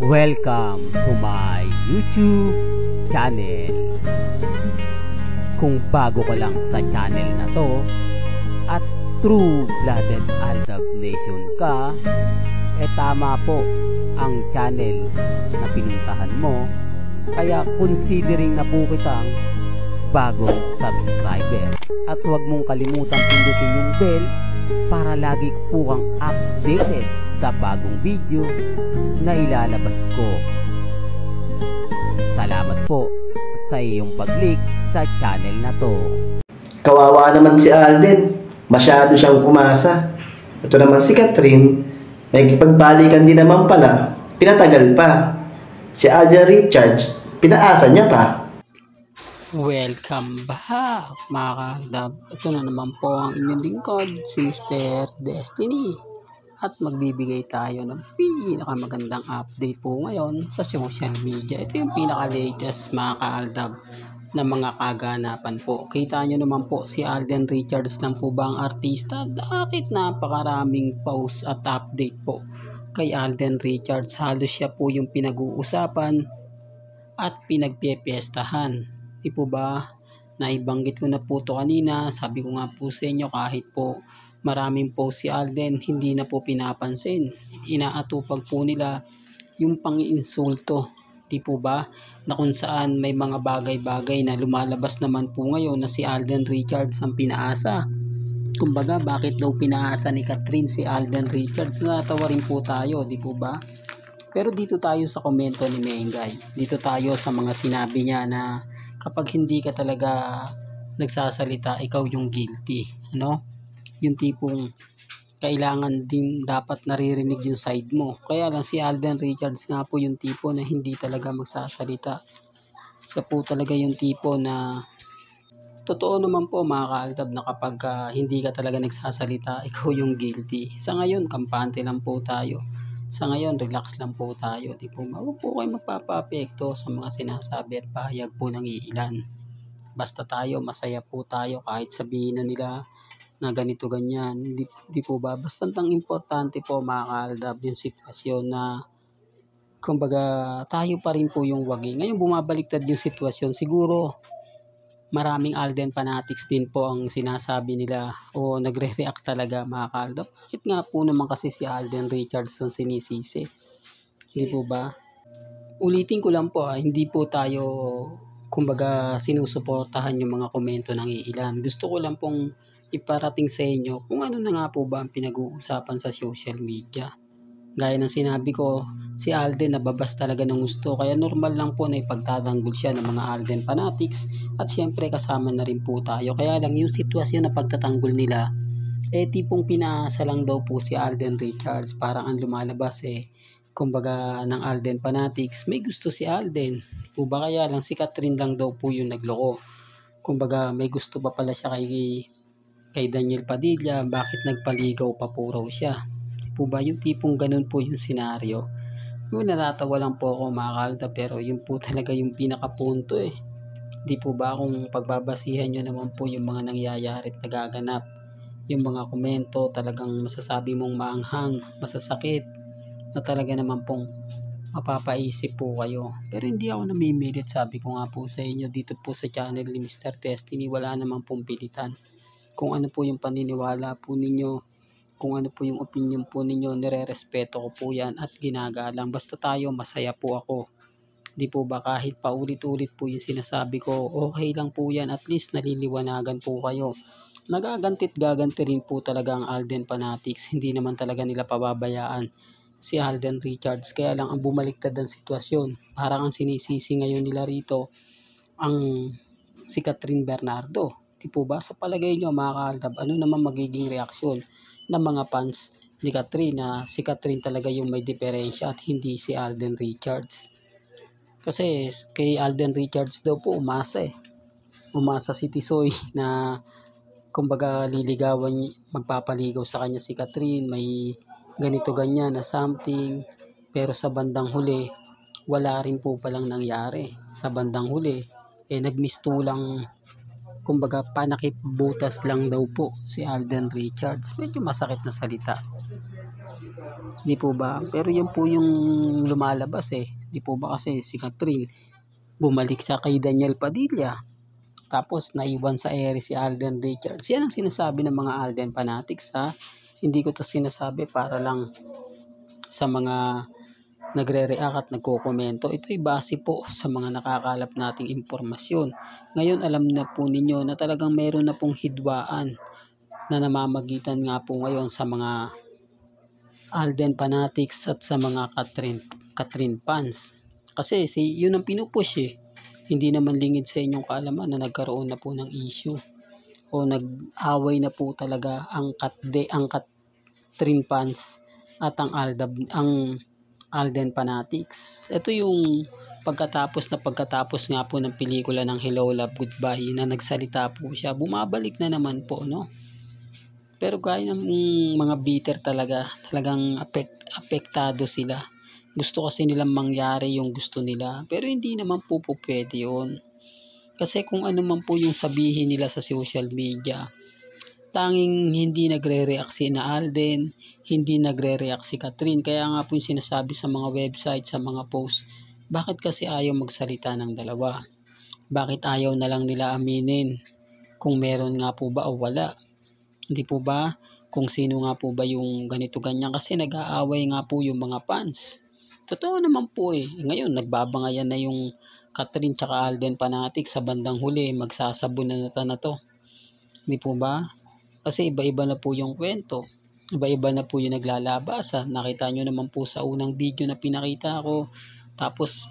Welcome to my YouTube channel. Kung bago ka lang sa channel na to at true-blooded Aldab Nation ka, tama po ang channel na pinuntahan mo. Kaya considering na po kitang bagong subscriber. At huwag mong kalimutan pindutin yung bell para lagi po kang updated sa bagong video na ilalabas ko. Salamat po sa iyong pag-click sa channel na to. Kawawa naman si Alden. Masyado siyang umasa. Ito naman si Catherine. Nagkipagbalikan din naman pala. Pinatagal pa. Si Alden Richards, pinaasa niya pa. Welcome back mga ka-Aldab. Ito na naman po ang inyong lingkod, si Mr. Destiny. At magbibigay tayo ng pinakamagandang update po ngayon sa social media. Ito yung pinaka-latest mga ka-Aldab na mga kaganapan po. Kita nyo naman po si Alden Richards lang po ba ang artista? Bakit napakaraming post at update po kay Alden Richards? Halos siya po yung pinag-uusapan at pinagpipiestahan. Di po ba? Naibanggit ko na po to kanina. Sabi ko nga po sa inyo, kahit po maraming po si Alden, hindi na po pinapansin. Inaatupag po nila yung pang-insulto. Di po ba? Na kung saan may mga bagay-bagay na lumalabas naman po ngayon na si Alden Richards ang pinaasa. Kumbaga, bakit daw pinaasa ni Catherine si Alden Richards? Natawa rin po tayo, di po ba? Pero dito tayo sa komento ni Mengay. Dito tayo sa mga sinabi niya na kapag hindi ka talaga nagsasalita, ikaw yung guilty. Ano? Yung tipong kailangan din dapat naririnig yung side mo. Kaya lang si Alden Richards nga po yung tipo na hindi talaga magsasalita. Siya po talaga yung tipo na totoo naman po mga ka-Aldab na kapag hindi ka talaga nagsasalita, ikaw yung guilty. Sa ngayon, kampante lang po tayo. Sa ngayon, relax lang po tayo. Di po, huwag po kayo magpapa-apekto sa mga sinasabi at pahayag po ng iilan. Basta tayo, masaya po tayo kahit sabihin na nila na ganito ganyan. Di po ba? Basta ang importante po mga ka-Aldab yung sitwasyon na kumbaga tayo pa rin po yung wagi. Ngayon bumabaliktad yung sitwasyon. Siguro maraming Alden fanatics din po ang sinasabi nila o nagre-react talaga mga ka-Aldab. Bakit nga po naman kasi si Alden Richards ang sinisisi? Hindi po ba? Ulitin ko lang po hindi po tayo kumbaga sinusuportahan yung mga komento ng iilan. Gusto ko lang pong iparating sa inyo kung ano na nga po ba ang pinag-uusapan sa social media. Gaya ng sinabi ko, si Alden nababas talaga ng gusto, kaya normal lang po na ipagtatanggol siya ng mga Alden fanatics at syempre kasama na rin po tayo. Kaya lang yung sitwasyon na pagtatanggol nila, tipong pinaasa lang daw po si Alden Richards. Parang ang lumalabas kumbaga ng Alden fanatics, may gusto si Alden. Po ba kaya lang si Catherine lang daw po yung nagloko. Kumbaga may gusto pa pala siya kay Daniel Padilla, bakit nagpaligaw pa po raw siya? Po ba yung tipong ganun po yung senaryo? Natatawa lang po ako mga ka-Aldab, pero yun po talaga yung pinakapunto Di po ba kung pagbabasihan nyo naman po yung mga nangyayari at nagaganap, yung mga komento talagang masasabi mong maanghang, masasakit, na talaga naman pong mapapaisip po kayo. Pero hindi ako namimilit, sabi ko nga po sa inyo dito po sa channel ni Mr. Destiny, wala naman pong pilitan. Kung ano po yung paniniwala po ninyo, kung ano po yung opinion po ninyo, nire-respeto ko po yan at ginagalang. Basta tayo, masaya po ako. Di po ba kahit paulit-ulit po yung sinasabi ko, okay lang po yan, at least naliliwanagan po kayo. Nagagantit-gaganti rin po talaga ang Alden fanatics, hindi naman talaga nila pababayaan si Alden Richards. Kaya lang ang bumaliktad ng sitwasyon, parang ang sinisisi ngayon nila rito ang si Catherine Bernardo. Di po ba? Sa palagay nyo mga ka-Aldab, ano naman magiging reaksyon ng mga fans ni Catherine na si Catherine talaga yung may diferensya at hindi si Alden Richards? Kasi kay Alden Richards daw po umasa umasa si Tisoy na kumbaga liligawan, magpapaligaw sa kanya si Catherine, may ganito ganyan na something, pero sa bandang huli wala rin po palang nangyari. Sa bandang huli nagmistulang, kumbaga panakip-butas lang daw po si Alden Richards. Medyo masakit na salita. Di po ba? Pero yan po yung lumalabas eh. Di po ba kasi si Catherine bumalik siya kay Daniel Padilla. Tapos naiwan sa ere si Alden Richards. Yan ang sinasabi ng mga Alden fanatics ha. Hindi ko to sinasabi para lang sa mga nagre-react at nagko-komento. Ito'y base po sa mga nakakalap nating impormasyon. Ngayon alam na po ninyo na talagang meron na pong hidwaan na namamagitan nga po ngayon sa mga Alden fanatics at sa mga Catherine fans. Kasi yun ang pinupush eh. Hindi naman lingid sa inyong kaalaman na nagkaroon na po ng issue o nag-away na po talaga ang Catherine fans at ang Alden fanatics. Ito yung pagkatapos nga po ng pelikula ng Hello Love Goodbye na nagsalita po siya. Bumabalik na naman po, no? Pero gaya ng mga bitter talagang apektado sila. Gusto kasi nilang mangyari yung gusto nila. Pero hindi naman po pwede yun. Kasi kung ano man po yung sabihin nila sa social media, tanging hindi nagre-react si Alden, hindi nagre-react si Catherine. Kaya nga po yung sinasabi sa mga website, sa mga post, bakit kasi ayaw magsalita ng dalawa? Bakit ayaw na lang nila aminin kung meron nga po ba o wala? Hindi po ba? Kung sino nga po ba yung ganito ganyan, kasi nag-aaway nga po yung mga fans. Totoo naman po eh. Ngayon nagbabangayan na yung Catherine tsaka Alden fanatics sa bandang huli, magsasabunan na to. Hindi po ba? Kasi iba-iba na po yung kwento. Iba-iba na po yung naglalabasan. Nakita nyo naman po sa unang video na pinakita ko. Tapos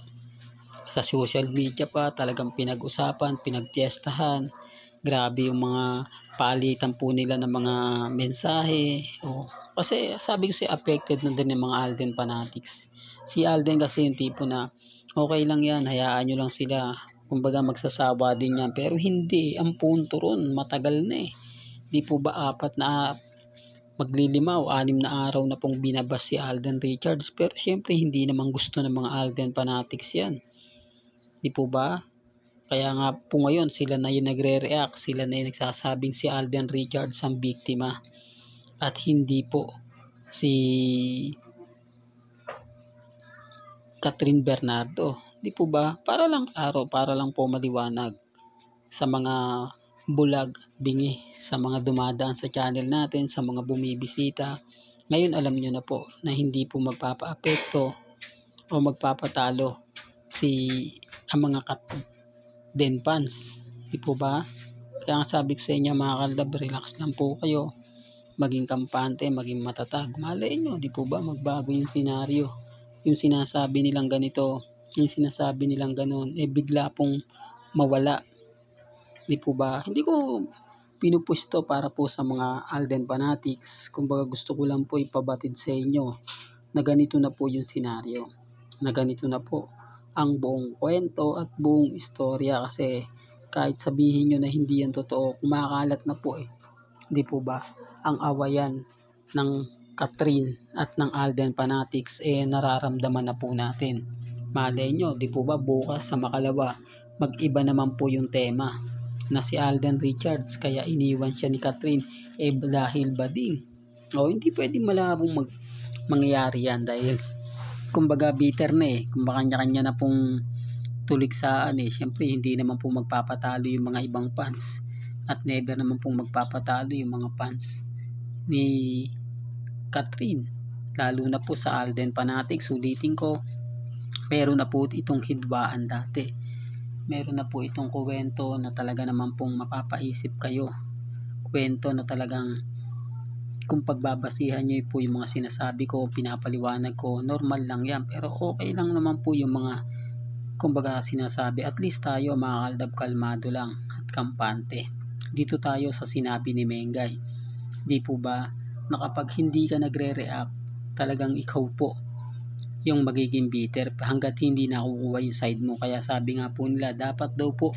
sa social media pa talagang pinag-usapan, pinagpiestahan. Grabe yung mga palitan po nila ng mga mensahe. Kasi sabi ko affected na din ng mga Alden fanatics. Si Alden kasi yung tipo na okay lang yan, hayaan nyo lang sila. Kumbaga magsasawa din yan. Pero hindi, ang punto ron, matagal na eh. Di po ba 4 na maglilima o 6 na araw na pong binabas si Alden Richards. Pero syempre hindi naman gusto ng mga Alden fanatics yan. Di po ba? Kaya nga po ngayon sila na yung nagre-react, sila na yung nagsasabing si Alden Richards ang biktima at hindi po si Catherine Bernardo. Di po ba? Para lang klaro, para lang po maliwanag sa mga bulag at bingi, sa mga dumadaan sa channel natin, sa mga bumibisita. Ngayon alam nyo na po na hindi po magpapa-apekto o magpapatalo ang mga Catherine fans. Di po ba? Kaya nga sabi ko sa inyo mga kaldab, relax lang po kayo. Maging kampante, maging matatag. Malay nyo, di po ba magbago yung senaryo. Yung sinasabi nilang ganito, yung sinasabi nilang ganun, bigla pong mawala. Di po ba? Hindi ko pinupush to para po sa mga Alden fanatics. Kumbaga gusto ko lang po ipabatid sa inyo na ganito na po yung senaryo. Na ganito na po ang buong kwento at buong istorya, kasi kahit sabihin nyo na hindi yan totoo, kumakalat na po eh. Di po ba? Ang awayan ng Catherine at ng Alden fanatics nararamdaman na po natin. Malay nyo, di po ba bukas sa Makalawa, mag-iba naman po yung tema na si Alden Richards kaya iniwan siya ni Catherine dahil bading. Hindi pwedeng malabong mangyayari yan dahil kumbaga bitter na eh. Kumbaga kanya-kanya na pong tuligsaan eh. Siyempre hindi naman po magpapatalo yung mga ibang fans at never naman pong magpapatalo yung mga fans ni Catherine, lalo na po sa Alden fanatics. Ulitin ko, meron na po itong hidwaan dati, meron na po itong kwento na talaga naman pong mapapaisip kayo, kwento na talagang kung pagbabasihan nyo po yung mga sinasabi ko, pinapaliwanag ko, normal lang yan, pero okay lang naman po yung mga kumbaga sinasabi. At least tayo mga kaldab, kalmado lang at kampante. Dito tayo sa sinabi ni Mengay, di po ba, na kapag hindi ka nagre-react, talagang ikaw po yung magiging bitter hanggat hindi nakukuha yung side mo. Kaya sabi nga po nila, dapat daw po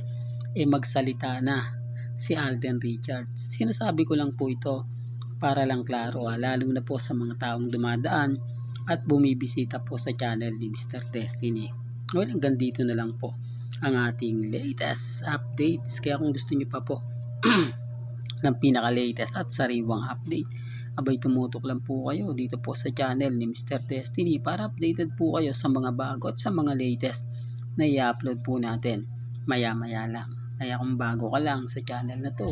magsalita na si Alden Richards. Sinasabi ko lang po ito para lang klaro, lalo na po sa mga taong dumadaan at bumibisita po sa channel ni Mr. Destiny. Well, hanggang dito na lang po ang ating latest updates. Kaya kung gusto nyo pa po ng pinaka-latest at sariwang update, abay tumutok lang po kayo dito po sa channel ni Mr. Destiny para updated po kayo sa mga bago at sa mga latest na i-upload po natin maya-maya lang. Kaya kung bago ka lang sa channel na to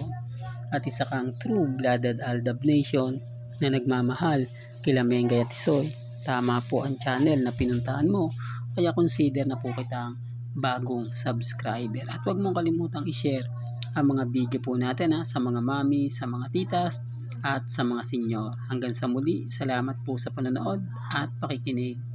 at isa kang true-blooded Aldab Nation na nagmamahal kila Mengay at Isoy, tama po ang channel na pinuntahan mo. Kaya consider na po kitang bagong subscriber. At huwag mong kalimutang i-share ang mga video po natin sa mga mami, sa mga titas, at sa mga senyor. Hanggang sa muli, salamat po sa panonood at pakikinig.